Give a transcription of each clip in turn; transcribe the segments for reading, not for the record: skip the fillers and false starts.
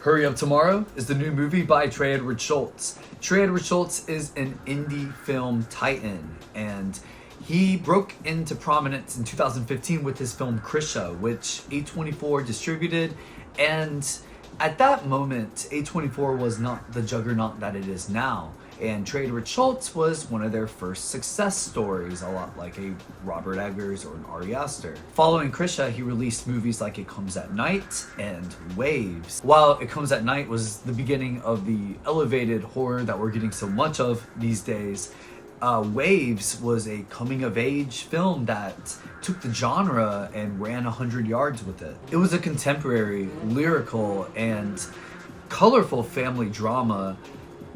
Hurry Up Tomorrow is the new movie by Trey Edward Shults. Trey Edward Shults is an indie film titan, and he broke into prominence in 2015 with his film Krisha, which A24 distributed, and at that moment, A24 was not the juggernaut that it is now. And Trey Edward Shults was one of their first success stories, a lot like a Robert Eggers or an Ari Aster. Following Krisha, he released movies like It Comes at Night and Waves. While It Comes at Night was the beginning of the elevated horror that we're getting so much of these days, Waves was a coming-of-age film that took the genre and ran 100 yards with it. It was a contemporary, lyrical, and colorful family drama.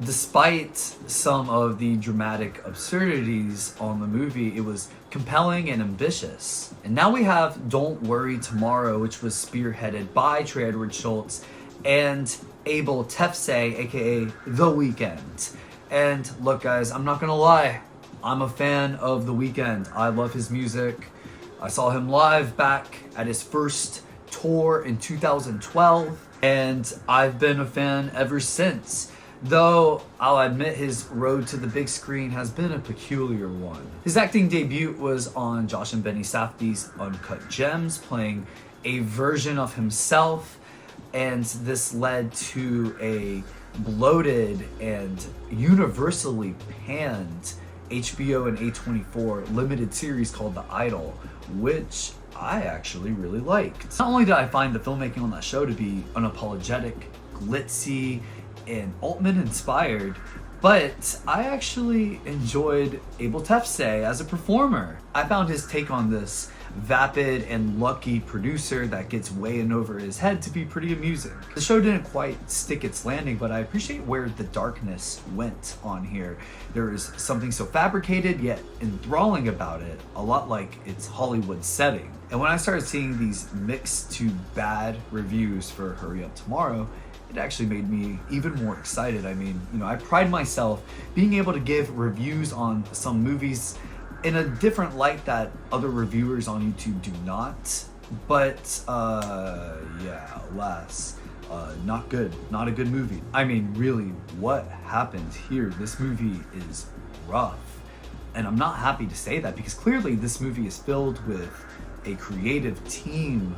Despite some of the dramatic absurdities on the movie, it was compelling and ambitious. And now we have Don't Worry Tomorrow, which was spearheaded by Trey Edward Shults and Abel Tesfae, aka The Weeknd. And look guys, I'm not gonna lie, I'm a fan of The Weeknd. I love his music. I saw him live back at his first tour in 2012, and I've been a fan ever since. Though I'll admit his road to the big screen has been a peculiar one. His acting debut was on Josh and Benny Safdie's Uncut Gems, playing a version of himself, and this led to a bloated and universally panned HBO and A24 limited series called The Idol, which I actually really liked. Not only did I find the filmmaking on that show to be unapologetic, glitzy, and Altman inspired, but I actually enjoyed Abel Tesfae as a performer. I found his take on this vapid and lucky producer that gets way in over his head to be pretty amusing. The show didn't quite stick its landing, but I appreciate where the darkness went on here. There is something so fabricated yet enthralling about it, a lot like its Hollywood setting. And when I started seeing these mixed to bad reviews for Hurry Up Tomorrow, it actually made me even more excited. I mean, I pride myself being able to give reviews on some movies in a different light that other reviewers on YouTube do not. But, yeah, alas, not good. Not a good movie. I mean, really, what happened here? This movie is rough. And I'm not happy to say that because clearly this movie is filled with a creative team,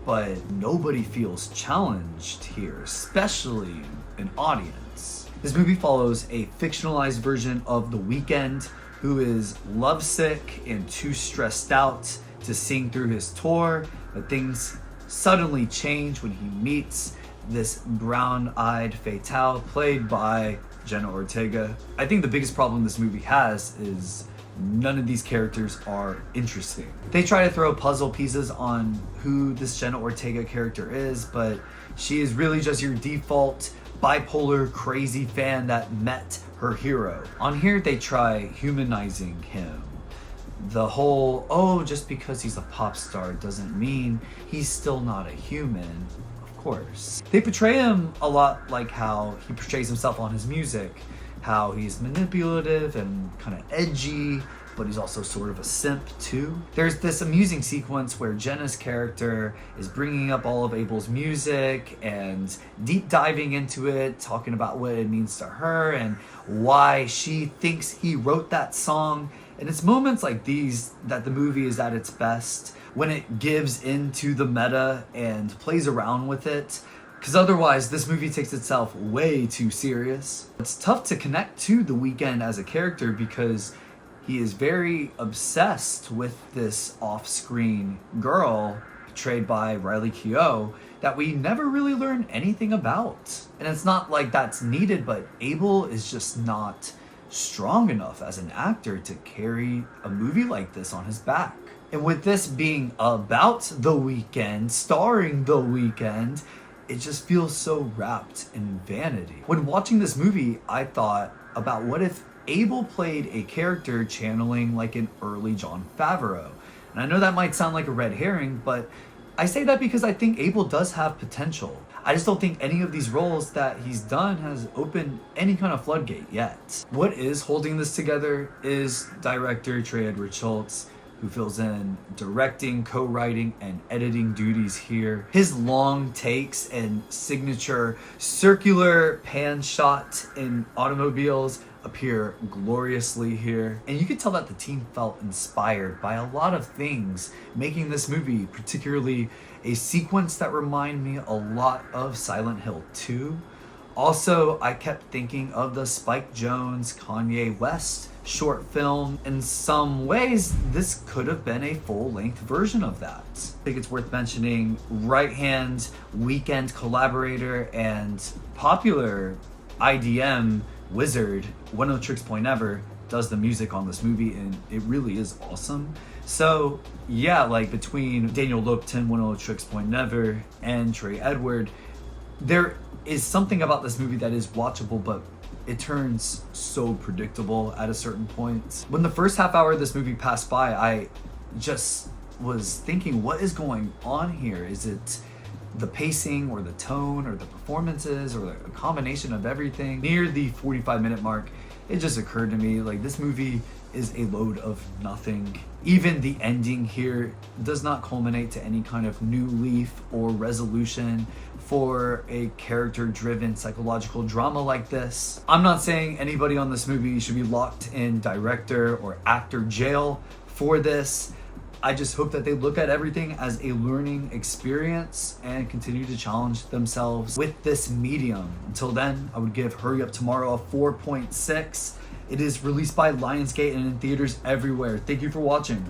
but nobody feels challenged here, especially an audience. This movie follows a fictionalized version of The Weeknd, who is lovesick and too stressed out to sing through his tour, but things suddenly change when he meets this brown-eyed fatale played by Jenna Ortega. I think the biggest problem this movie has is none of these characters are interesting. They try to throw puzzle pieces on who this Jenna Ortega character is, but she is really just your default bipolar crazy fan that met her hero. On here they try humanizing him. The whole, oh, just because he's a pop star doesn't mean he's still not a human. Of course. They portray him a lot like how he portrays himself on his music. How he's manipulative and kind of edgy, but he's also sort of a simp too. There's this amusing sequence where Jenna's character is bringing up all of Abel's music and deep diving into it, talking about what it means to her and why she thinks he wrote that song. And it's moments like these that the movie is at its best, when it gives into the meta and plays around with it. Because otherwise, this movie takes itself way too serious. It's tough to connect to The Weeknd as a character because he is very obsessed with this off-screen girl portrayed by Riley Keough that we never really learn anything about. And it's not like that's needed, but Abel is just not strong enough as an actor to carry a movie like this on his back. And with this being about The Weeknd, starring The Weeknd, it just feels so wrapped in vanity. When watching this movie, I thought about what if Abel played a character channeling like an early Jon Favreau. And I know that might sound like a red herring, but I say that because I think Abel does have potential. I just don't think any of these roles that he's done has opened any kind of floodgate yet. What is holding this together is director Trey Edward Shults, who fills in directing, co-writing, and editing duties here. His long takes and signature circular pan shot in automobiles appear gloriously here. And you can tell that the team felt inspired by a lot of things making this movie, particularly a sequence that remind me a lot of Silent Hill 2. Also, I kept thinking of the Spike Jonze, Kanye West short film. In some ways, this could have been a full-length version of that. I think it's worth mentioning right-hand Weeknd collaborator and popular IDM wizard, One No Tricks Point Never, does the music on this movie, and it really is awesome. So yeah, like between Daniel Lopton, One No Tricks Point Never, and Trey Edward, there is something about this movie that is watchable, but it turns so predictable at a certain point. When the first half hour of this movie passed by, I just was thinking, what is going on here? Is it the pacing or the tone or the performances or a combination of everything? Near the 45-minute mark, it just occurred to me, like, this movie is a load of nothing. Even the ending here does not culminate to any kind of new leaf or resolution for a character-driven psychological drama like this. I'm not saying anybody on this movie should be locked in director or actor jail for this. I just hope that they look at everything as a learning experience and continue to challenge themselves with this medium. Until then, I would give Hurry Up Tomorrow a 4.6. It is released by Lionsgate and in theaters everywhere. Thank you for watching.